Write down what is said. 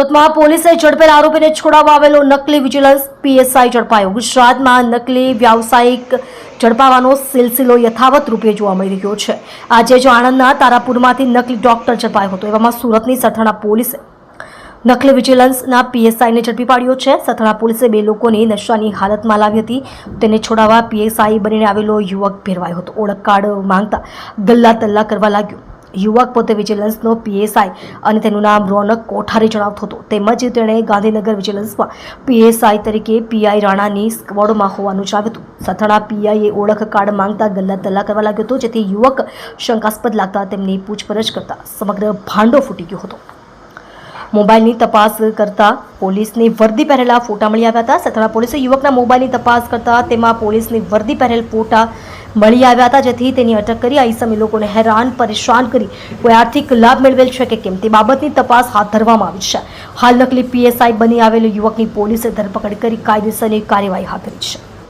સુરતમાં પોલીસે ઝડપેલ આરોપીને છોડાવવા આવેલો નકલી વિજિલન્સ પીએસઆઈ ઝડપાયો। ગુજરાતમાં નકલી વ્યાવસાયિક ઝડપાવાનો સિલસિલો યથાવત રૂપે જોવા મળી રહ્યો છે। આજે જો આણંદના તારાપુરમાંથી નકલી ડોક્ટર ઝડપાયો હતો, એવામાં સુરતની સથાણા પોલીસે નકલી વિજિલન્સના પીએસઆઈને ઝડપી પાડ્યો છે। સથાણા પોલીસે બે લોકોને નશાની હાલતમાં લાવી હતી। તેને છોડાવવા પીએસઆઈ બનીને આવેલો યુવક ભેરવાયો હતો। ઓળખ કાર્ડ માંગતા ગલ્લા તલ્લા કરવા લાગ્યો। યુવક પોતે વિજિલન્સનો પીએસઆઈ અને તેનું નામ રોનક કોઠારી જણાવતો હતો, તેમજ તેણે ગાંધીનગર વિજિલન્સમાં પીએસઆઈ તરીકે પીઆઈ રાણાની સ્ક્વોડમાં હોવાનું જણાવ્યું હતું। સથાણા પીઆઈએ ઓળખ કાર્ડ માંગતા ગલ્લા તલ્લા કરવા લાગ્યો હતો, જેથી યુવક શંકાસ્પદ લાગતા તેમની પૂછપરછ કરતા સમગ્ર ભાંડો ફૂટી ગયો હતો। મોબાઈલની તપાસ કરતા પોલીસની વર્દી પહેરેલા ફોટા મળી આવ્યા હતા। સથાણા પોલીસે યુવકના મોબાઈલની તપાસ કરતા તેમાં પોલીસની વર્દી પહેરેલ ફોટા મળી આવ્યા હતા, જેથી તેની અટક કરી આ ઈસમે લોકોને હેરાન પરેશાન કરી કોઈ આર્થિક લાભ મેળવેલ છે કે કેમ તે બાબતની તપાસ હાથ ધરવામાં આવી છે। હાલ નકલી પીએસઆઈ બની આવેલ યુવકની પોલીસે ધરપકડ કરી કાયદેસરની કાર્યવાહી હાથ ધરી છે।